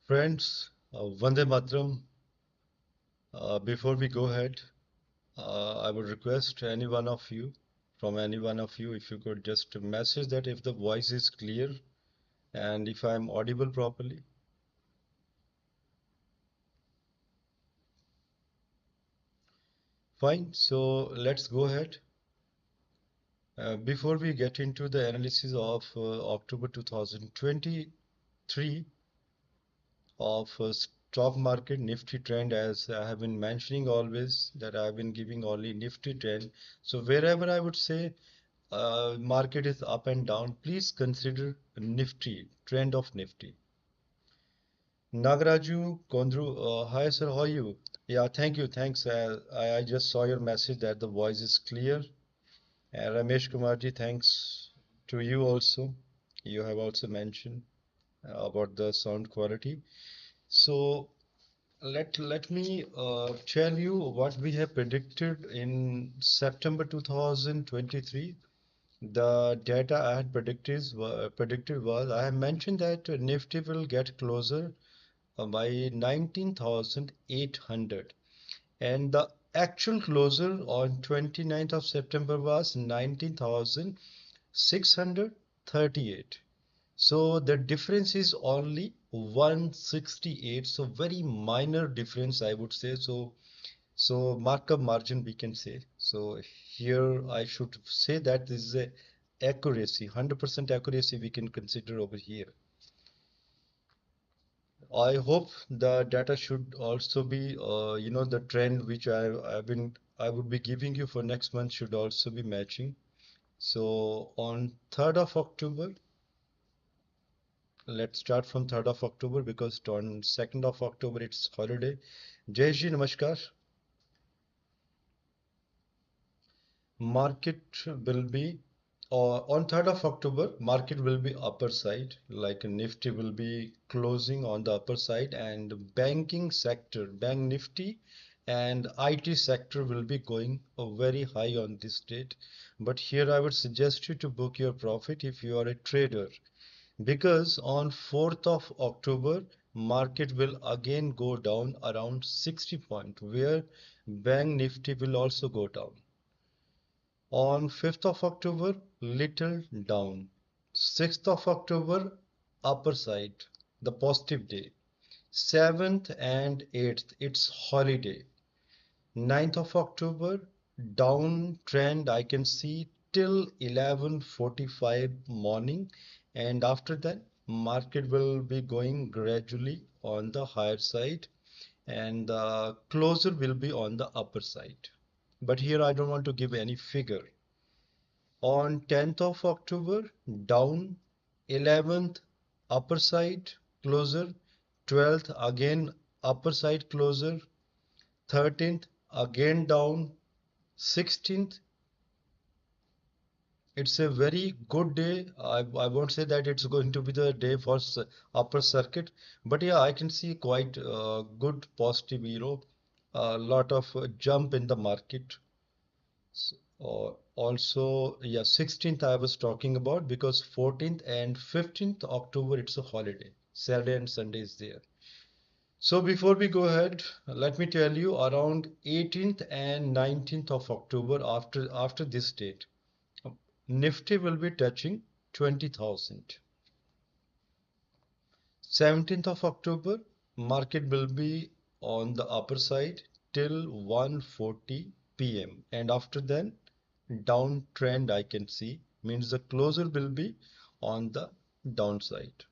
Friends, Vande Matram. Before we go ahead, I would request any one of you, from any one of you, if you could just message that if the voice is clear and if I'm audible properly. Fine, so let's go ahead. Before we get into the analysis of October 2023 of stock market Nifty trend, as I have been mentioning always that I have been giving only Nifty trend. So wherever I would say market is up and down, please consider Nifty, trend of Nifty. Nagaraju Kondru, hi sir, how are you? Yeah, thank you, thanks. I just saw your message that the voice is clear. Ramesh Kumarji, thanks to you also. You have also mentioned about the sound quality. So let me tell you what we have predicted in September 2023. The data I had predicted was I have mentioned that Nifty will get closer by 19,800, and the actual closer on 29th of September was 19,638. So the difference is only 168. So very minor difference, I would say. So markup margin we can say. So here I should say that this is a accuracy, 100% accuracy we can consider over here. I hope the data should also be, the trend which I would be giving you for next month should also be matching. So on 3rd of October, let's start from 3rd of October because on 2nd of October it's holiday. Jai Ji, Namaskar. Market will be on 3rd of October, market will be upper side, like Nifty will be closing on the upper side, and banking sector, Bank Nifty and IT sector will be going very high on this date. But here I would suggest you to book your profit if you are a trader, because on 4th of October, market will again go down around 60 point, where Bank Nifty will also go down. On 5th of October, little down. 6th of October, upper side, the positive day. 7th and 8th, it's holiday. 9th of October, down trend I can see till 11:45 morning, and after that, market will be going gradually on the higher side, and the closer will be on the upper side. But here I don't want to give any figure. On 10th of October, down. 11th, upper side closer. 12th, again upper side closer. 13th, again down. 16th, it's a very good day. I won't say that it's going to be the day for upper circuit, but yeah, I can see quite good positive, a lot of jump in the market. Also, yeah, 16th I was talking about, because 14th and 15th October it's a holiday. Saturday and Sunday is there. So before we go ahead, let me tell you around 18th and 19th of October, after this date, Nifty will be touching 20,000. 17th of October, market will be on the upper side till 1:40 p.m. and after then downtrend I can see, means the closer will be on the downside.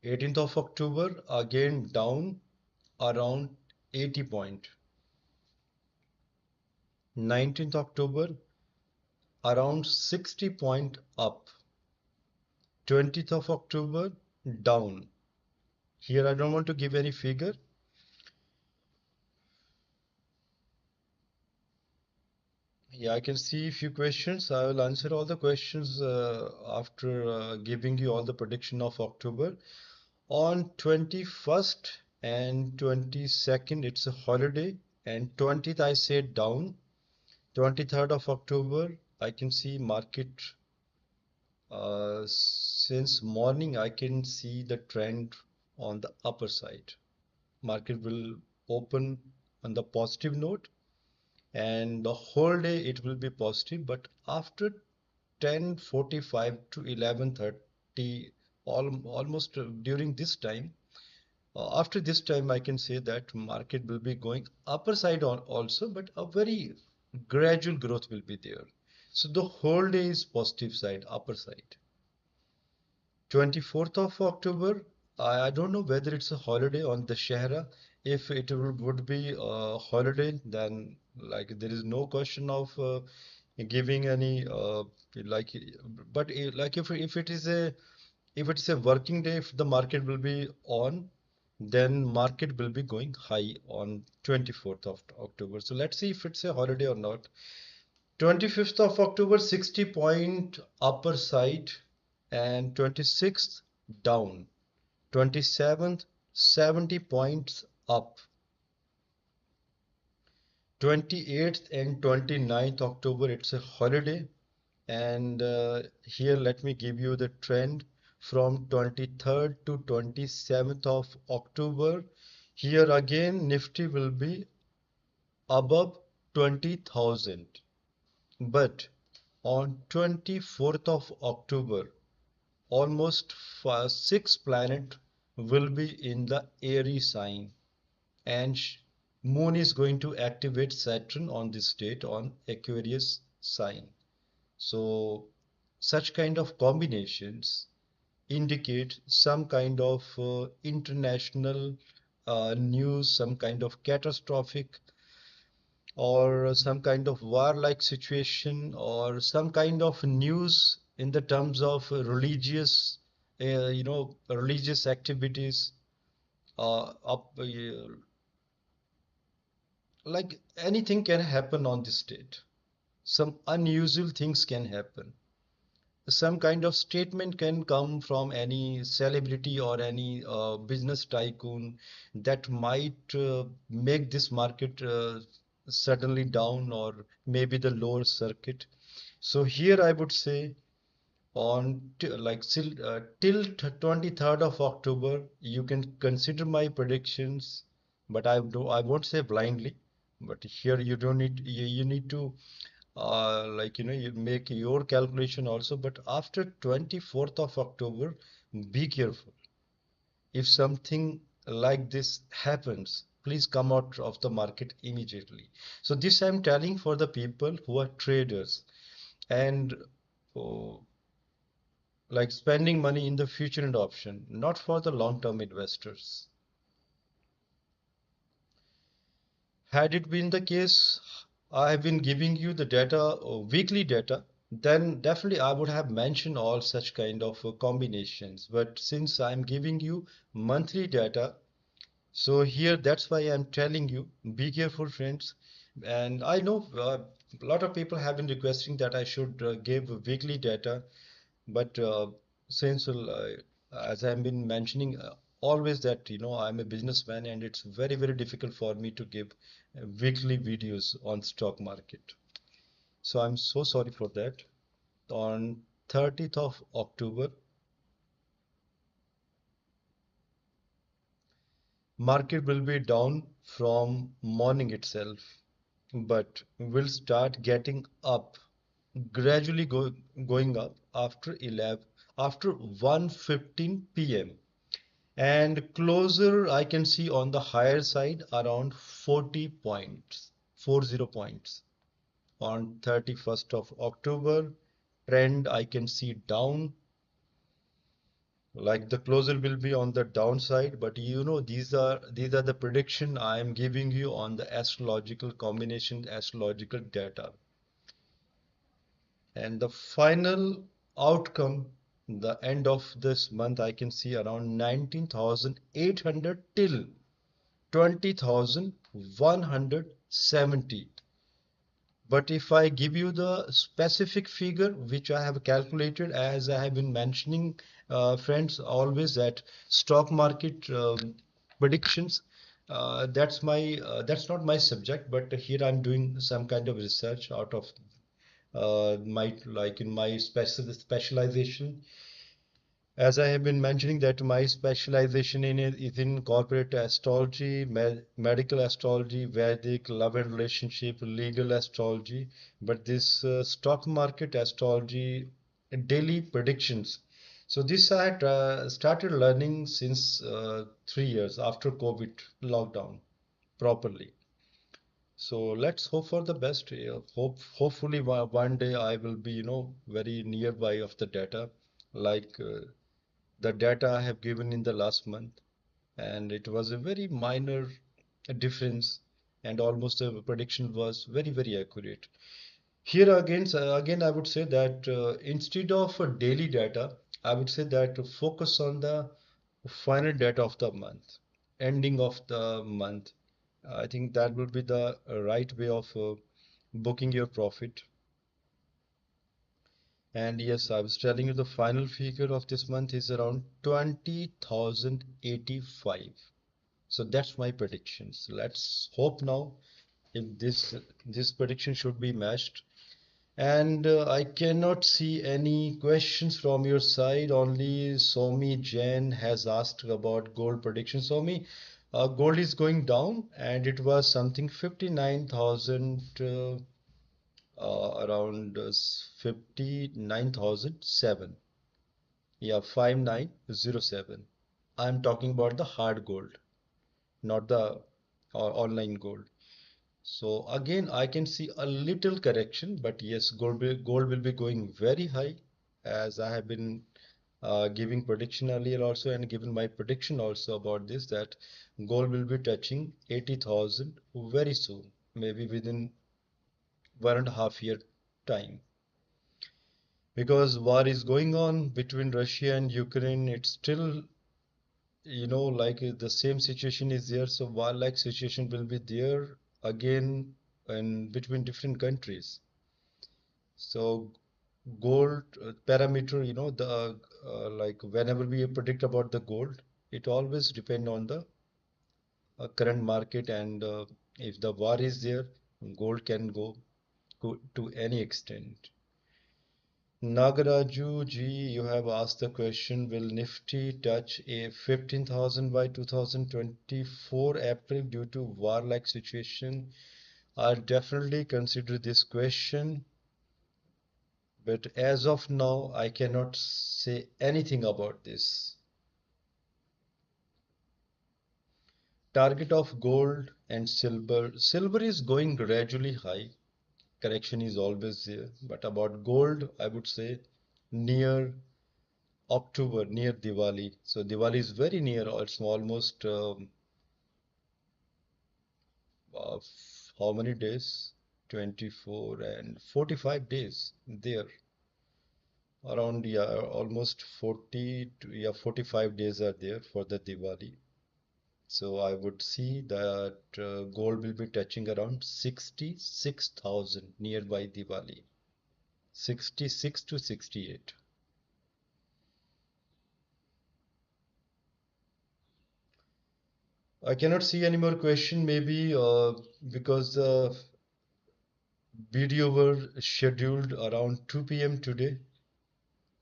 18th of October, again down around 80 point. 19th October, around 60 point up. 20th of October, down. Here I don't want to give any figure. Yeah, I can see a few questions. I will answer all the questions after giving you all the prediction of October. On 21st and 22nd, it's a holiday, and 20th I said down. 23rd of October, I can see market Since morning, I can see the trend on the upper side. Market will open on the positive note, and the whole day it will be positive. But after 10:45 to 11:30, almost during this time, after this time, I can say that market will be going upper side on also, but a very gradual growth will be there. So the whole day is positive side, upper side. 24th of October, I don't know whether it's a holiday on the Shahra. If it would be a holiday, then like there is no question of giving any like, but like if it is a if it's a working day, if the market will be on, then market will be going high on 24th of October. So let's see if it's a holiday or not. 25th of October, 60 point upper side, and 26th down. 27th, 70 points up. 28th and 29th October, it's a holiday. And here, let me give you the trend from 23rd to 27th of October. Here again, Nifty will be above 20,000. But on 24th of October, almost six planets will be in the Aries sign, and Moon is going to activate Saturn on this date on Aquarius sign. So such kind of combinations indicate some kind of international news, some kind of catastrophic or some kind of war-like situation or some kind of news in the terms of religious activities, like anything can happen on this date. Some unusual things can happen. Some kind of statement can come from any celebrity or any business tycoon that might make this market suddenly down or maybe the lower circuit. So here I would say on till 23rd of October, you can consider my predictions, but I won't say blindly. But here you don't need you need to you make your calculation also. But after 24th of October, be careful. If something like this happens, please come out of the market immediately. So this I'm telling for the people who are traders and oh, like spending money in the future and option, not for the long-term investors. Had it been the case, I have been giving you the data, weekly data, then definitely I would have mentioned all such kind of combinations. But since I'm giving you monthly data, so here that's why I'm telling you, be careful, friends. And I know a lot of people have been requesting that I should give weekly data. But since as I've been mentioning always that I'm a businessman and it's very very difficult for me to give weekly videos on stock market. So I'm so sorry for that. On 30th of October, market will be down from morning itself, but will start getting up, gradually going up after 1:15 p.m. and closer I can see on the higher side around 40 points, 40 points. On 31st of October, trend I can see down, like the closer will be on the downside, but these are the prediction I am giving you on the astrological combination, astrological data. And the final outcome, the end of this month, I can see around 19,800 till 20,170. But if I give you the specific figure which I have calculated, as I have been mentioning, friends, always that stock market predictions, that's not my subject, but here I'm doing some kind of research out of my like in my specialization. As I have been mentioning that my specialization in it is in corporate astrology, medical astrology, Vedic, love and relationship, legal astrology, but this stock market astrology, daily predictions. So this I had started learning since 3 years after COVID lockdown properly. So let's hope for the best. Hopefully one day I will be, very nearby of the data, like the data I have given in the last month, and it was a very minor difference, and almost the prediction was very, very accurate. Here again, I would say that instead of daily data, I would say that focus on the final data of the month, ending of the month. I think that would be the right way of booking your profit. And yes, I was telling you the final figure of this month is around 20,085. So that's my predictions. Let's hope now if this prediction should be matched. And I cannot see any questions from your side. Only Somi Jain has asked about gold prediction. Somi, gold is going down, and it was something 59,000, around 59,007. Yeah, 5907. I'm talking about the hard gold, not the online gold. So again, I can see a little correction, but yes, gold will be going very high, as I have been giving prediction earlier also, and given my prediction also about this, that gold will be touching 80,000 very soon, maybe within 1.5 year time. Because war is going on between Russia and Ukraine, it's still, like the same situation is there, so war-like situation will be there again and between different countries. So gold parameter, the like whenever we predict about the gold, it always depend on the current market, and if the war is there, gold can go to any extent. Nagaraju ji, you have asked the question, will Nifty touch a 15,000 by 2024 April due to war-like situation? I'll definitely consider this question, but as of now, I cannot say anything about this. Target of gold and silver. Silver is going gradually high. Correction is always there. But about gold, I would say near October, near Diwali. So Diwali is very near. It's almost uh, how many days? 24 and 45 days there. Around, yeah, almost 40 to, yeah, 45 days are there for the Diwali. So I would see that gold will be touching around 66,000 nearby Diwali. 66 to 68. I cannot see any more question, maybe because the video were scheduled around 2 p.m. today.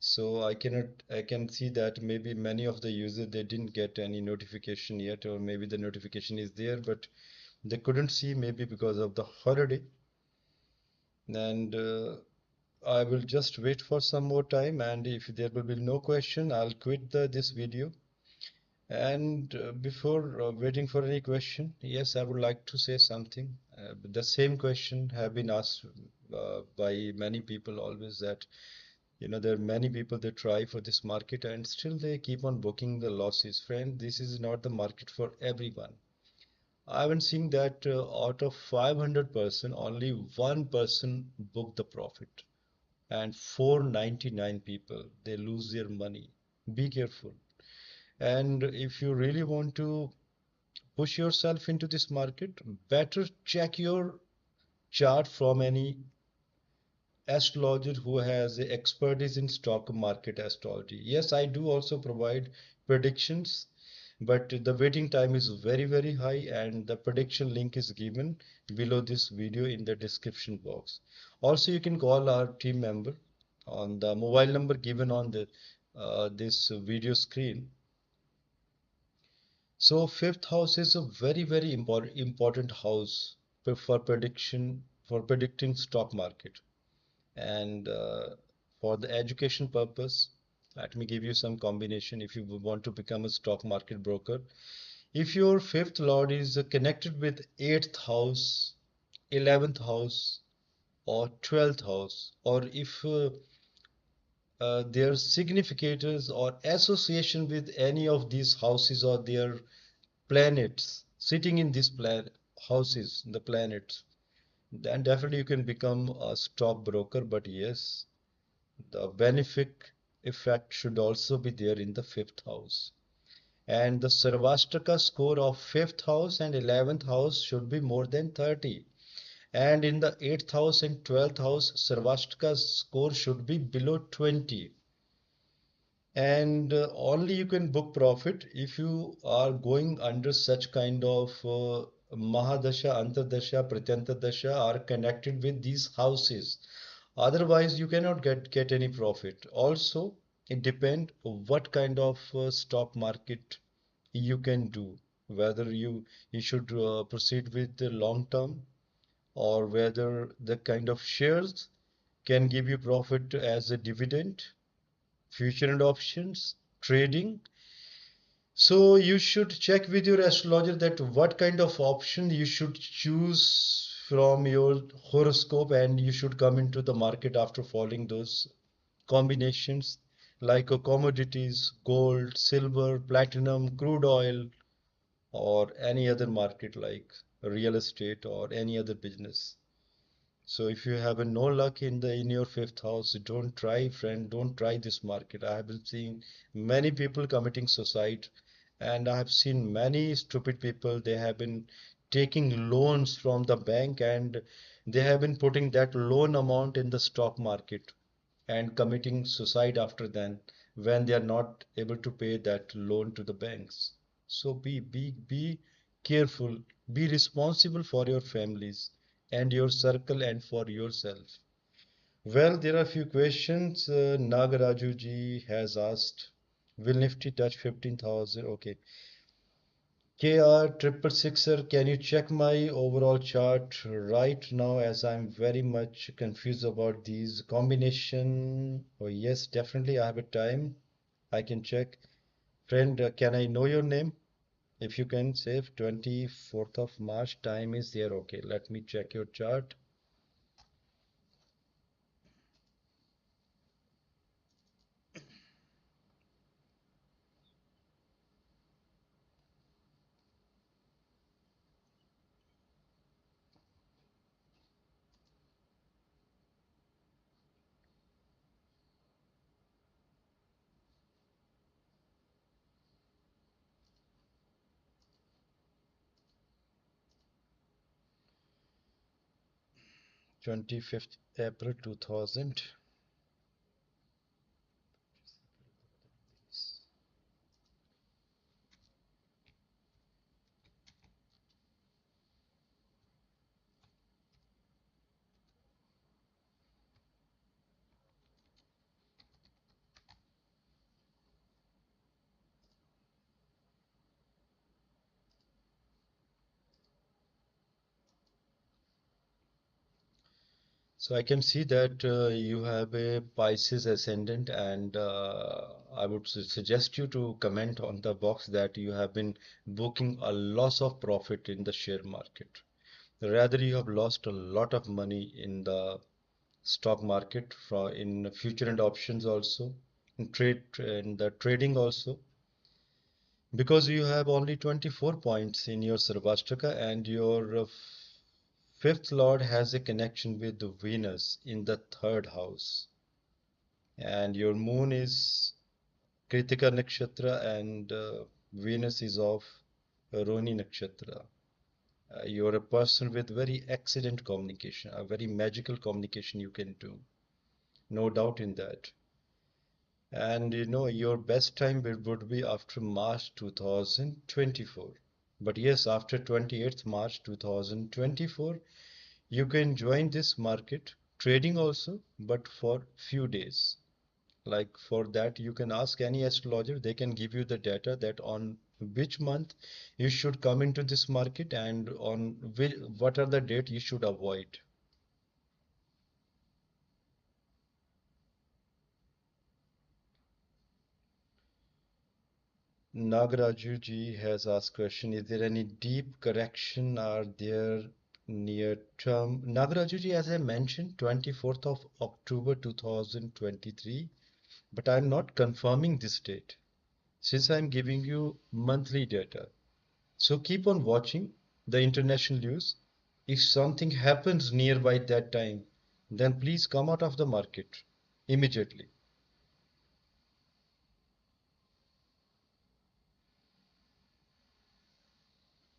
So I can see that maybe many of the users they didn't get any notification yet, or maybe the notification is there, but they couldn't see maybe because of the holiday. And I will just wait for some more time, and if there will be no question, I'll quit this video. And before waiting for any question, yes, I would like to say something. The same question have been asked by many people always, that there are many people that try for this market and still they keep on booking the losses. Friend, this is not the market for everyone. I haven't seen that out of 500%, only one person booked the profit, and 499 people they lose their money. Be careful. And if you really want to push yourself into this market, better check your chart from any astrologer who has expertise in stock market astrology. Yes, I do also provide predictions, but the waiting time is very, very high, and the prediction link is given below this video in the description box. Also, you can call our team member on the mobile number given on the this video screen. So fifth house is a very important house for predicting stock market. And for the education purpose, let me give you some combination if you want to become a stock market broker. If your fifth lord is connected with eighth house, 11th house, or 12th house, or if their significators or association with any of these houses or their planets sitting in these houses, the planets, then definitely you can become a stockbroker. But yes, the benefic effect should also be there in the fifth house. And the Sarvastika score of fifth house and 11th house should be more than 30. And in the 8th house and 12th house, Sarvastika score should be below 20. And only you can book profit if you are going under such kind of Mahadasha, Antardasha, Pratyantardasha are connected with these houses. Otherwise, you cannot get any profit. Also, it depends what kind of stock market you can do. Whether you should proceed with the long term, or whether the kind of shares can give you profit as a dividend, future and options, trading. So you should check with your astrologer that what kind of option you should choose from your horoscope, and you should come into the market after following those combinations like commodities, gold, silver, platinum, crude oil, or any other market like real estate or any other business. So if you have no luck in your fifth house, don't try, friend, don't try this market. I have been seeing many people committing suicide, and I have seen many stupid people. They have been taking loans from the bank, and they have been putting that loan amount in the stock market and committing suicide after then when they are not able to pay that loan to the banks. So be careful, be responsible for your families and your circle and for yourself. Well, there are a few questions. Nagaraju ji has asked, will Nifty touch 15,000? Okay. KR triple sixer, can you check my overall chart right now as I'm very much confused about these combination? Oh yes, definitely I have a time. I can check. Friend, can I know your name? If you can save 24th of March, time is there. Okay, let me check your chart. Twenty-fifth April 2000. So I can see that you have a Pisces ascendant, and I would suggest you to comment on the box that you have been booking a loss of profit in the share market. Rather, you have lost a lot of money in the stock market, in future and options also, in the trading also, because you have only 24 points in your Sarvastika, and your fifth lord has a connection with Venus in the third house, and your moon is Kritika Nakshatra, and Venus is of Roni Nakshatra. You're a person with very excellent communication, a very magical communication you can do, no doubt in that. And your best time would be after March 2024. But yes, after 28th March 2024, you can join this market trading also, but for few days. Like for that, you can ask any astrologer. They can give you the data that on which month you should come into this market and on which, what are the date you should avoid. Nagaraju ji has asked question, is there any deep correction are there near term? Nagaraju ji, as I mentioned, 24th of October 2023, but I'm not confirming this date since I'm giving you monthly data. So keep on watching the international news. If something happens nearby that time, then please come out of the market immediately.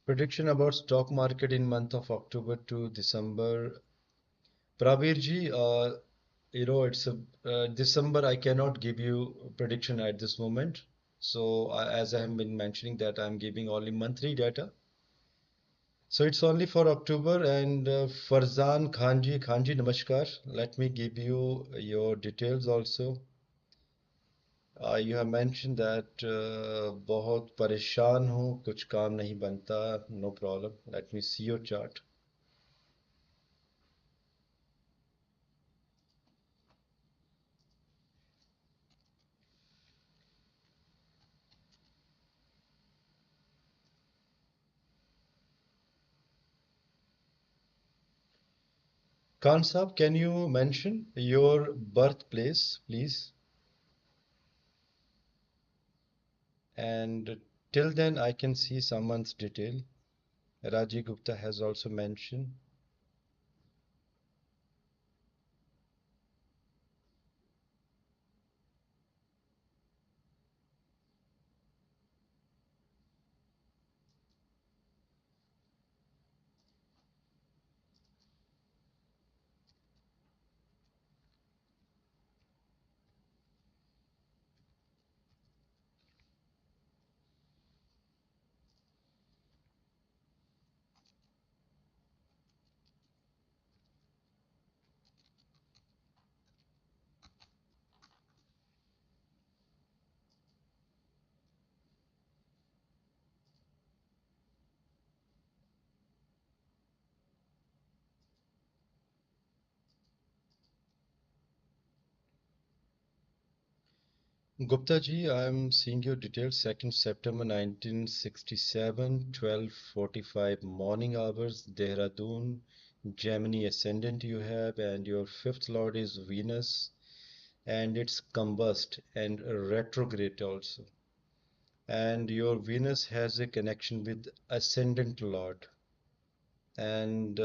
Prediction about stock market in month of October to December. Prabir ji, it's a December. I cannot give you prediction at this moment. So as I have been mentioning that I'm giving only monthly data. So it's only for October. And Farzan Khan ji, namaskar. Let me give you your details also. You have mentioned that बहुत परेशान हूँ कुछ काम नहीं बनता. No problem. Let me see your chart. Khan Saab, can you mention your birthplace, please? And till then, I can see someone's detail. Raji Gupta has also mentioned. Gupta ji, I'm seeing your details. 2nd September 1967, 12:45 morning hours, Dehradun, Gemini ascendant you have, and your fifth lord is Venus, and it's combust and retrograde also. And your Venus has a connection with ascendant lord, and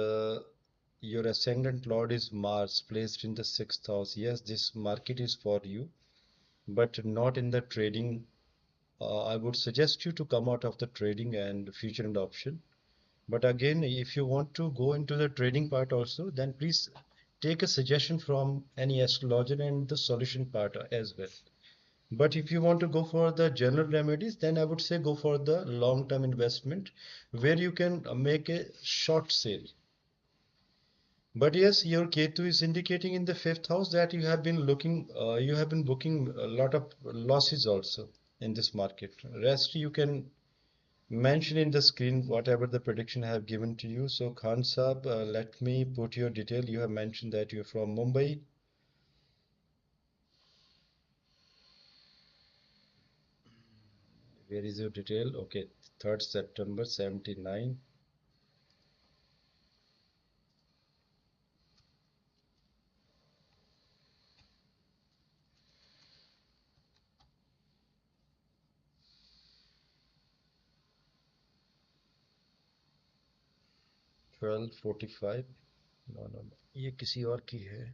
your ascendant lord is Mars, placed in the sixth house. Yes, this market is for you, but not in the trading. I would suggest you to come out of the trading and future and option. But again, if you want to go into the trading part also, then please take a suggestion from any astrologer and the solution part as well. But if you want to go for the general remedies, then I would say go for the long-term investment where you can make a short sale. But yes, your Ketu is indicating in the fifth house that you have been booking a lot of losses also in this market. Rest you can mention in the screen whatever the prediction I have given to you. So Khan Saab, let me put your detail. You have mentioned that you're from Mumbai. Where is your detail? Okay, 3rd September 79. 12:45. No, no, no. ये किसी और की है.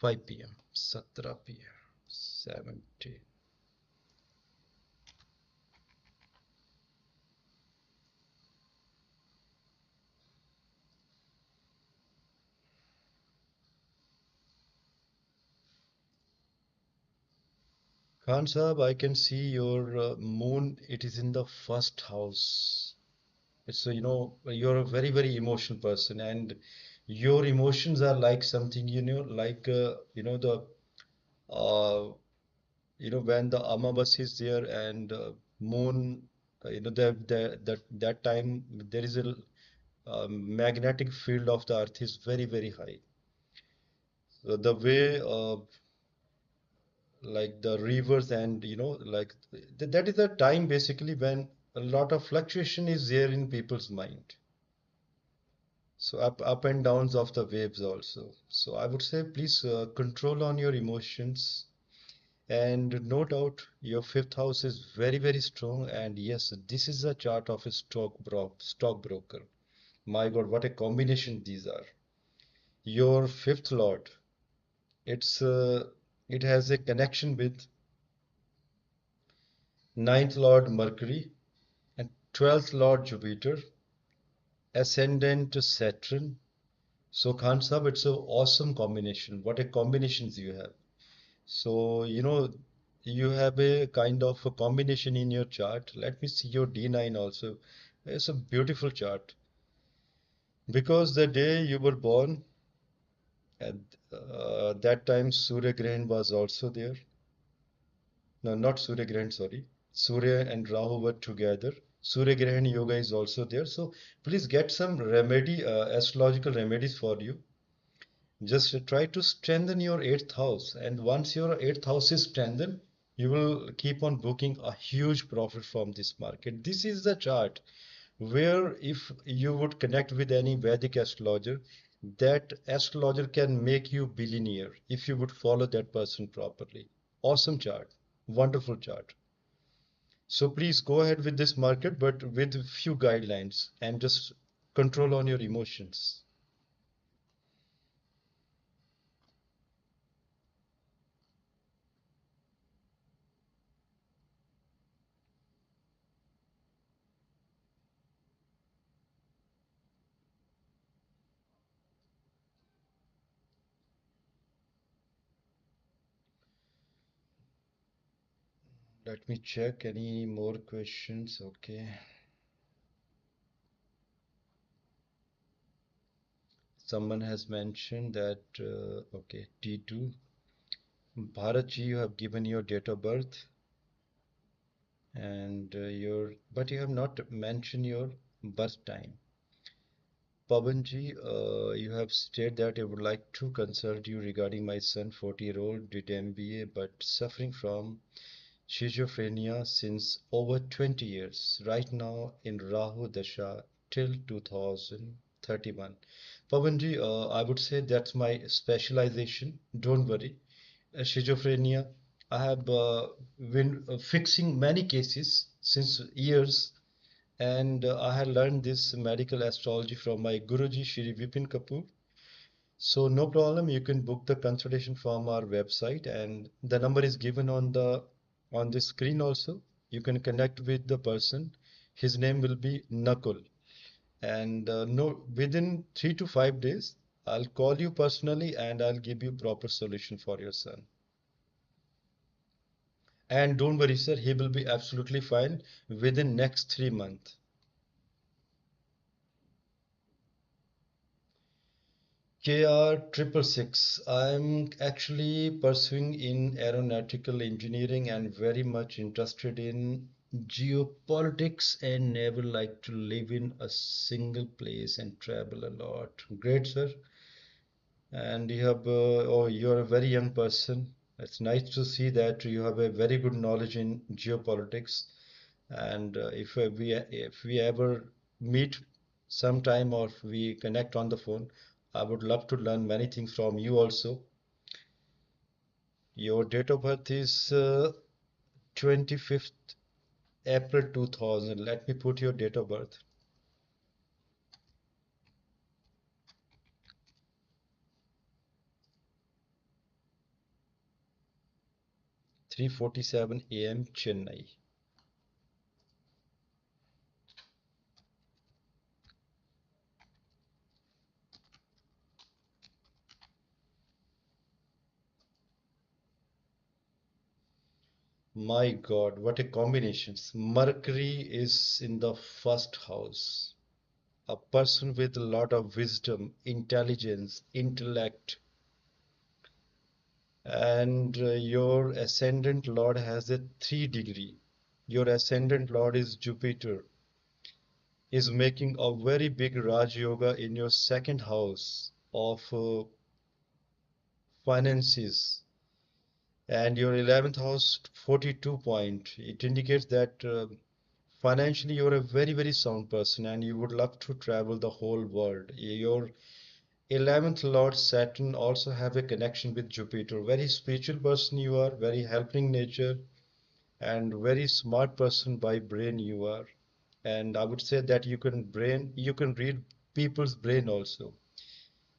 5 p.m. 17 p.m. 17. Khan Sahab, I can see your moon. It is in the first house. It's you're a very very emotional person, and your emotions are like something like the uh, when the Amavas is there and moon, that time there is a magnetic field of the earth is very, very high. So the way like the rivers and like that is the time basically when a lot of fluctuation is there in people's mind. So up and downs of the waves also. So I would say please control on your emotions. And no doubt your fifth house is very, very strong. And yes, this is a chart of a stockbroker. My God, what a combination these are. Your fifth lord, it's it has a connection with ninth lord Mercury and 12th lord Jupiter, ascendant Saturn. So Khan Sahib, it's an awesome combination. What a combinations you have. So, you have a kind of a combination in your chart. Let me see your D9 also. It's a beautiful chart because the day you were born, at that time Surya Grahan was also there. No, not Surya Grahan, sorry. Surya and Rahu were together. Surya Grahan Yoga is also there. So please get some astrological remedies for you. Just try to strengthen your eighth house, and once your eighth house is strengthened, you will keep on booking a huge profit from this market. This is the chart where if you would connect with any Vedic astrologer, that astrologer can make you billionaire if you would follow that person properly. Awesome chart, wonderful chart. So please go ahead with this market, but with few guidelines and just control on your emotions. Let me check any more questions. Okay. Someone has mentioned that, okay, T2. Bharat ji, you have given your date of birth and but you have not mentioned your birth time. Pavan ji, you have stated that I would like to consult you regarding my son, 40-year-old, did MBA, but suffering from schizophrenia since over 20 years, right now in Rahu Dasha till 2031. Pavanji, I would say that's my specialization. Don't worry. Schizophrenia, I have been fixing many cases since years, and I had learned this medical astrology from my Guruji Shri Vipin Kapoor. So no problem, you can book the consultation from our website and the number is given on the screen also. You can connect with the person. His name will be Nakul. And no, within 3 to 5 days, I'll call you personally and I'll give you proper solution for your son. And don't worry, sir, he will be absolutely fine within next 3 months. KR 666. I'm actually pursuing in aeronautical engineering and very much interested in geopolitics and never like to live in a single place and travel a lot. Great, sir. And you're a very young person. It's nice to see that you have a very good knowledge in geopolitics. And if we ever meet sometime or if we connect on the phone, I would love to learn many things from you also. Your date of birth is 25th April 2000. Let me put your date of birth. 3:47 a.m. Chennai. My God, what a combination. Mercury is in the first house. A person with a lot of wisdom, intelligence, intellect, And your ascendant lord has a 3 degree. Your ascendant lord is Jupiter, is making a very big Raj Yoga in your second house of finances, and your 11th house 42 point. It indicates that financially you're a very, very sound person and you would love to travel the whole world. Your 11th Lord Saturn also have a connection with Jupiter. Very spiritual person you are, very helping nature, and very smart person by brain you are. And I would say that you can read people's brain also.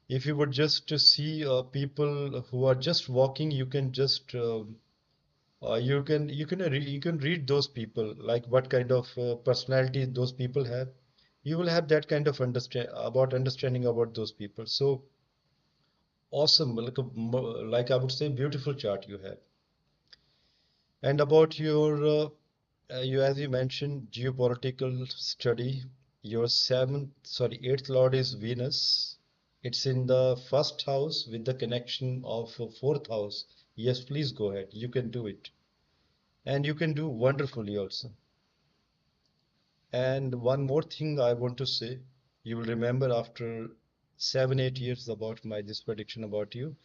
If you would just see people who are just walking, you can just you can read those people, like what kind of personality those people have. You will have that kind of understanding about those people. So awesome, like like I would say, beautiful chart you have. And about your you, as you mentioned, geopolitical study, your eighth lord is Venus. It's in the first house with the connection of fourth house. Yes, please go ahead. You can do it. And you can do wonderfully also. And one more thing I want to say, you will remember after 7, 8 years about my this prediction about you.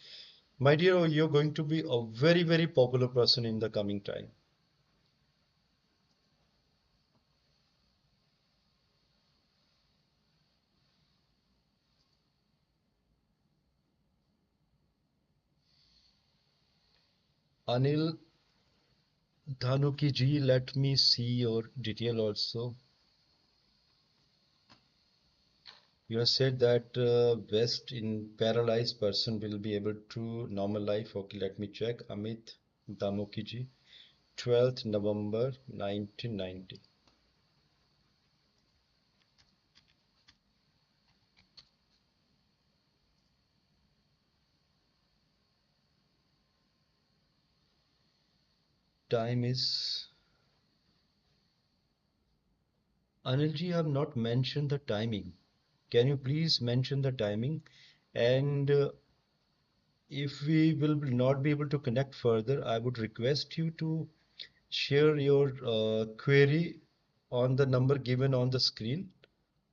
My dear, you're going to be a very, very popular person in the coming time. Anil Dhanuki ji, let me see your detail also. You have said that West in paralyzed person will be able to normal life. Okay, let me check. Amit Dhanuki ji, 12th November 1990. Time is Anilji, you have not mentioned the timing. Can you please mention the timing? And if we will not be able to connect further, I would request you to share your query on the number given on the screen.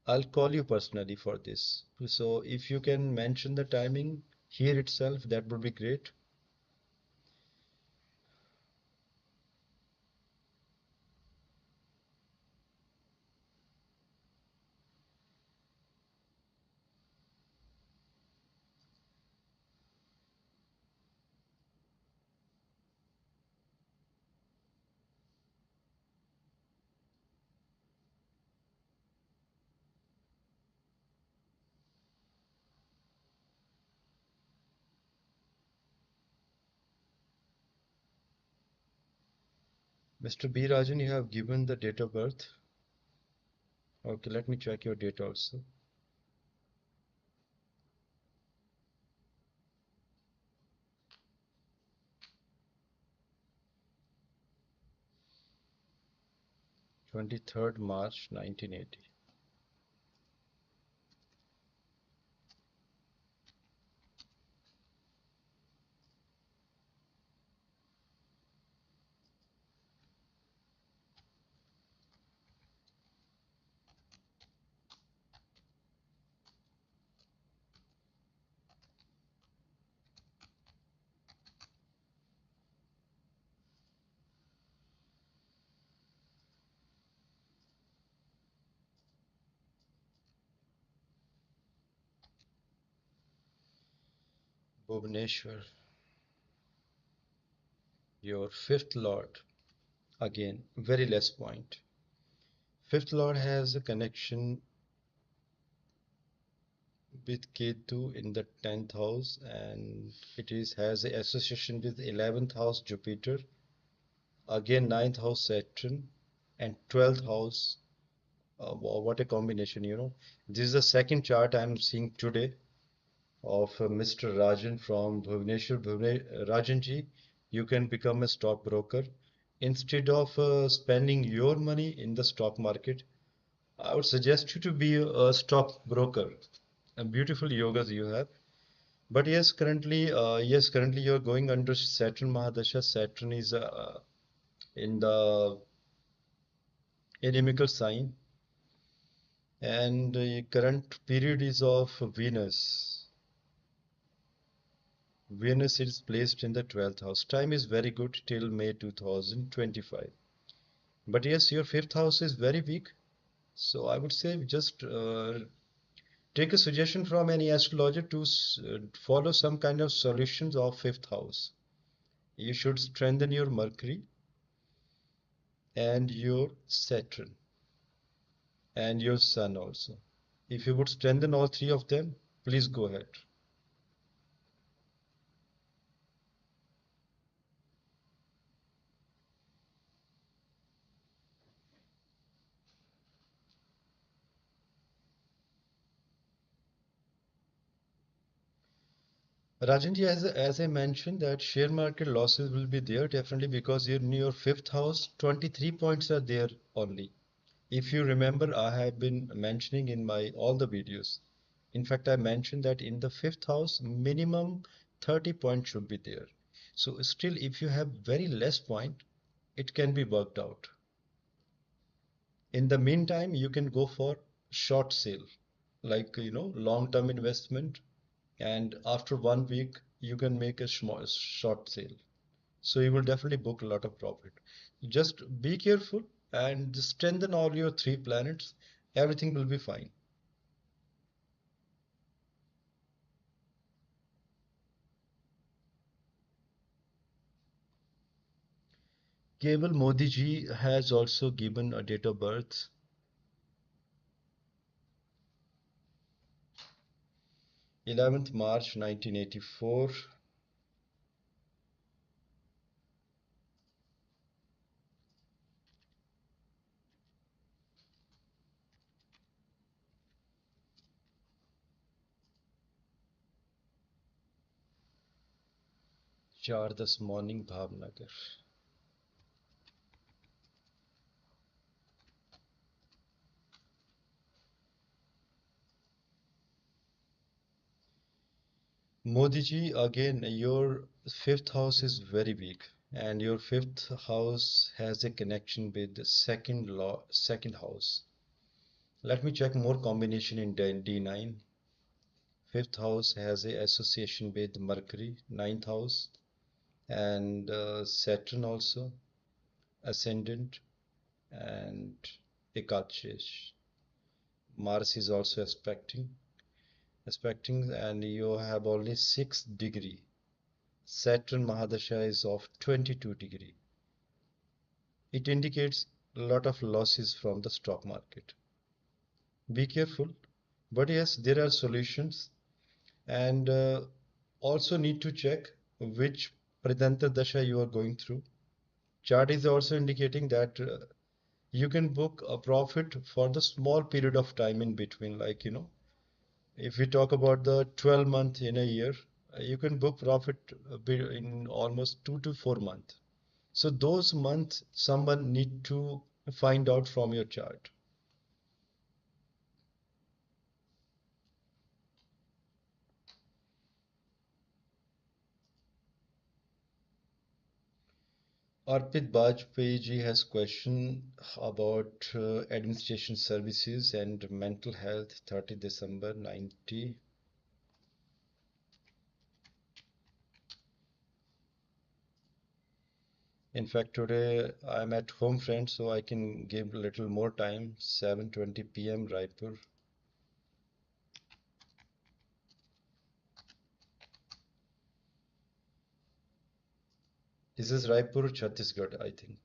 I'll call you personally for this. So if you can mention the timing here itself, that would be great. Mr. B. Rajan, you have given the date of birth. Okay, let me check your date also. 23rd March 1980. Bhubaneswar, your fifth lord. Again, very less point. Fifth lord has a connection with Ketu in the 10th house, and it is has a association with 11th house Jupiter, again 9th house Saturn, and 12th house. Wow, what a combination, you know. This is the second chart I'm seeing today of Mr. Rajan from Bhubaneswar. Rajan ji, you can become a stockbroker. Instead of spending your money in the stock market, I would suggest you to be a stockbroker. A beautiful yogas you have. But yes, currently you're going under Saturn Mahadasha. Saturn is in the inimical sign, and the current period is of Venus. Venus is placed in the 12th house. Time is very good till May 2025. But yes, your fifth house is very weak. So I would say just take a suggestion from any astrologer to follow some kind of solutions of fifth house. You should strengthen your Mercury and your Saturn and your Sun also. If you would strengthen all three of them, please go ahead. Rajanji, as I mentioned, that share market losses will be there definitely because in your fifth house, 23 points are there only. If you remember, I have been mentioning in my all the videos. In fact, I mentioned that in the fifth house, minimum 30 points should be there. So still, if you have very less point, it can be worked out. In the meantime, you can go for short sale, like long-term investment, and after 1 week, you can make a small short sale. So you will definitely book a lot of profit. Just be careful and strengthen all your three planets. Everything will be fine. Keval Modi ji has also given a date of birth, 11th March 1984. Chardas morning, Bhavnagar. Modi ji, again, your fifth house is very weak, and your fifth house has a connection with the second house. Let me check more combination in D9. Fifth house has a association with Mercury, ninth house, and Saturn also, ascendant, and Ekachesh. Mars is also aspecting, and you have only 6 degree. Saturn Mahadasha is of 22 degree. It indicates a lot of losses from the stock market. Be careful, but yes, there are solutions, and also need to check which Pradanta Dasha you are going through. Chart is also indicating that you can book a profit for the small period of time in between, like if we talk about the 12 month in a year, you can book profit in almost 2 to 4 months. So those months someone need to find out from your chart. Arpit Bajpayee ji has question about administration services and mental health, 30 December 90. In fact, today I'm at home, friends, so I can give a little more time. 7:20 p.m. Raipur. This is Raipur, Chhattisgarh, I think.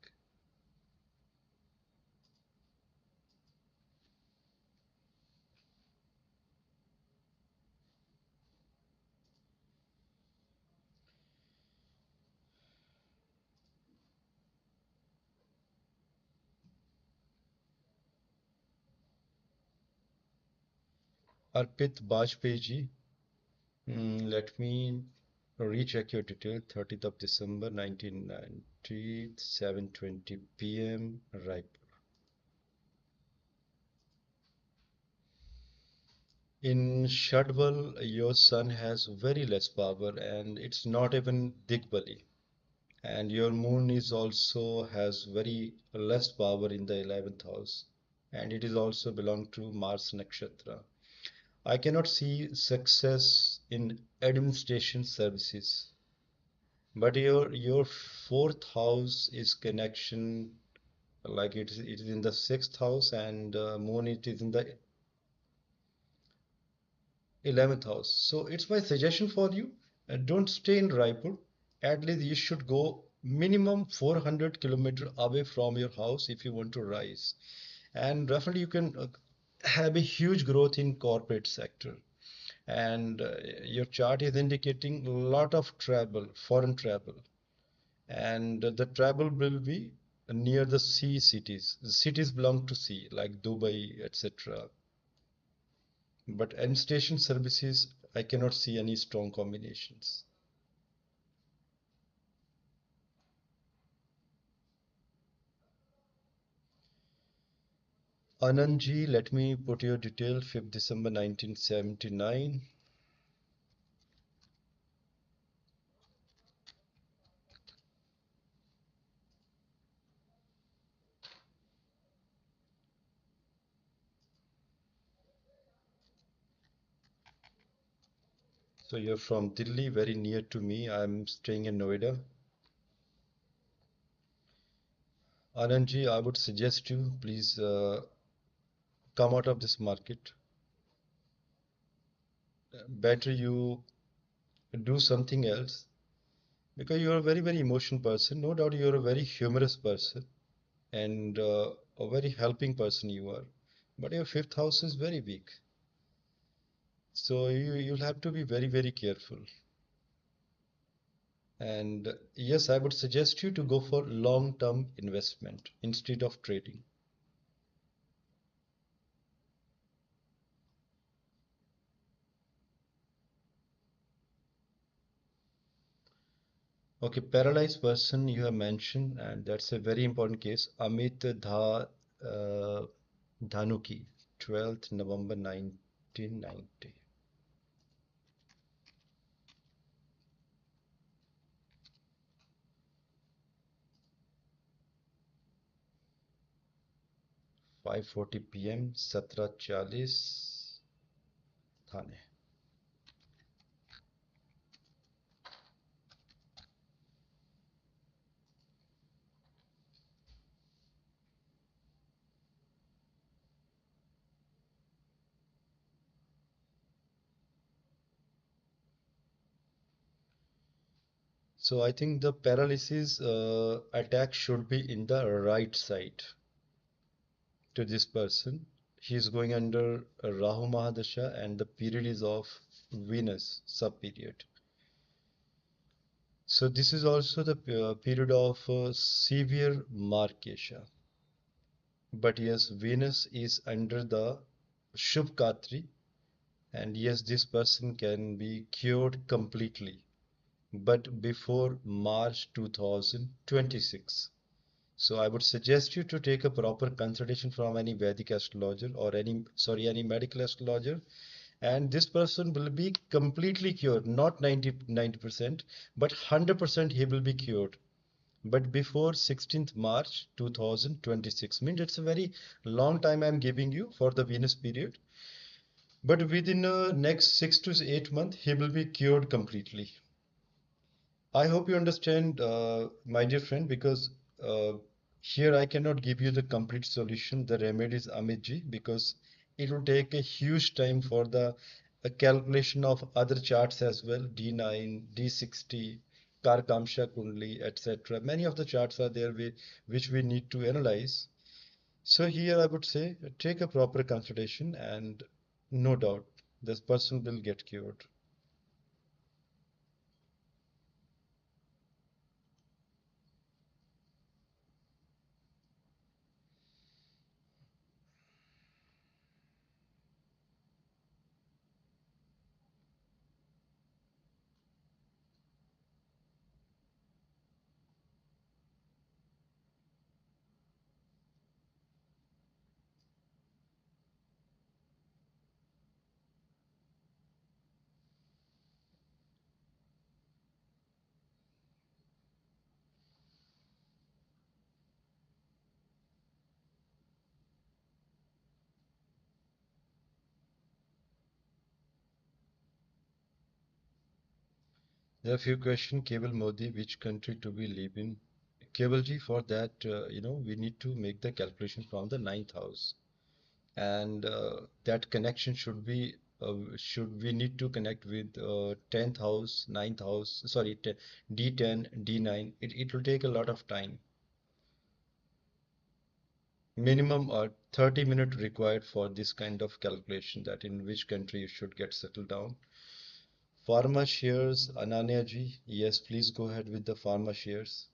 Arpit Bajpayee ji, let me recheck your detail. 30th of December 1990, 7:20 p.m. Raipur. In Shadwal, your sun has very less power and it's not even Digbali. And your moon is also has very less power in the 11th house. And it is also belong to Mars Nakshatra. I cannot see success in administration services. But your fourth house is connection, like it is in the sixth house, and moon it is in the 11th house. So it's my suggestion for you. Don't stay in Raipur. At least you should go minimum 400 kilometer away from your house if you want to rise. And definitely you can have a huge growth in corporate sector. And your chart is indicating a lot of travel, foreign travel. And the travel will be near the sea cities. The cities belong to sea, like Dubai, etc. But end station services, I cannot see any strong combinations. Anandji, let me put your detail, 5th December 1979. So you're from Delhi, very near to me. I'm staying in Noida. Anandji, I would suggest you please come out of this market. Better you do something else because you're a very, very emotional person. No doubt you're a very humorous person and a very helping person you are. But your fifth house is very weak. So you'll have to be very, very careful. And yes, I would suggest you to go for long-term investment instead of trading. Okay, paralyzed person you have mentioned, and that's a very important case. Amit uh, Dhanuki, 12th November 1990. 5:40 p.m. 17:40 Thane. So I think the paralysis attack should be in the right side to this person. He is going under Rahu Mahadasha and the period is of Venus sub period. So this is also the period of severe Markesha. But yes, Venus is under the Shubh and yes, this person can be cured completely, but before March 2026. So I would suggest you to take a proper consultation from any Vedic astrologer or any medical astrologer, and this person will be completely cured, not 90%, but 100% he will be cured. But before 16th March 2026 means it's a very long time I'm giving you for the Venus period. But within next 6 to 8 months, he will be cured completely. I hope you understand, my dear friend, because uh, here I cannot give you the complete solution, the remedies, Amitji, because it will take a huge time for the calculation of other charts as well, D9, D60, Karkamsha Kundli, etc. Many of the charts are there which we need to analyze. So here I would say take a proper consultation and no doubt this person will get cured. There are a few questions. Cable Modi, which country to be live in? Cable Ji, for that, we need to make the calculation from the ninth house, and that connection should we need to connect with 10th house, ninth house, sorry, D10, D9. It will take a lot of time. Minimum 30 minutes required for this kind of calculation, that in which country you should get settled down. Pharma shares, Ananya ji. Yes, please go ahead with the pharma shares.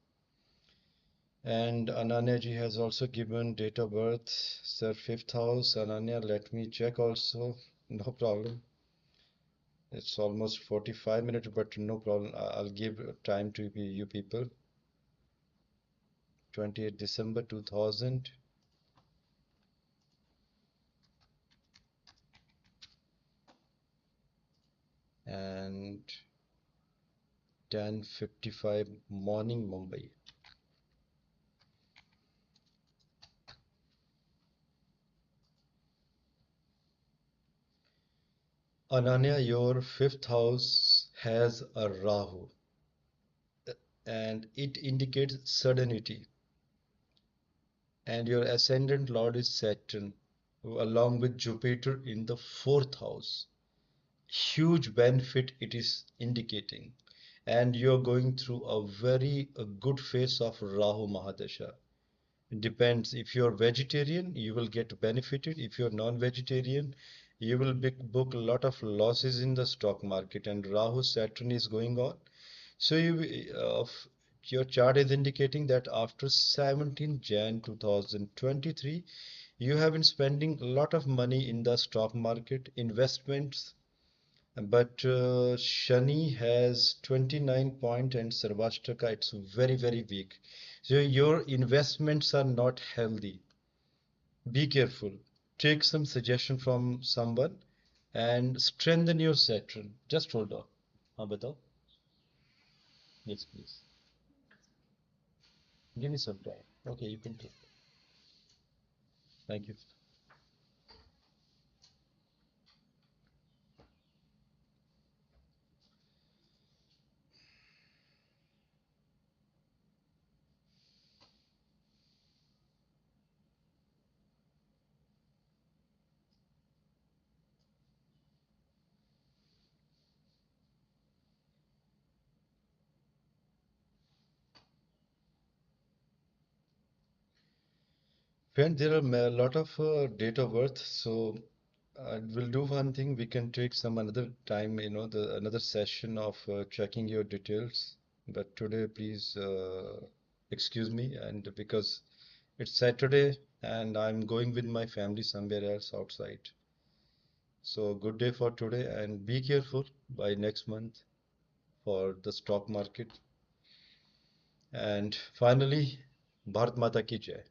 And Ananya ji has also given date of birth, sir, fifth house. Ananya, let me check also. No problem. It's almost 45 minutes, but no problem. I'll give time to you people. 28 December 2000 and 10:55 morning Mumbai. Ananya, your fifth house has a Rahu, and it indicates suddenty. And your ascendant lord is Saturn, along with Jupiter in the fourth house. Huge benefit it is indicating. And you're going through a good phase of Rahu Mahadasha. It depends. If you're vegetarian, you will get benefited. If you're non-vegetarian, you will book a lot of losses in the stock market. And Rahu Saturn is going on. So your chart is indicating that after 17 Jan 2023, you have been spending a lot of money in the stock market, investments, but Shani has 29 point and Sarvashtaka, it's very, very weak. So your investments are not healthy. Be careful. Take some suggestion from someone and strengthen your Saturn. Just hold on. हाँ बताओ. Yes, please. Give me some time. Okay, you can take. Thank you. Friend, there are a lot of date of birth, so we'll do one thing. We can take some another time, the another session of checking your details. But today, please excuse me, and because it's Saturday and I'm going with my family somewhere else outside. So good day for today, and be careful by next month for the stock market. And finally, Bharat Mata ki Jai.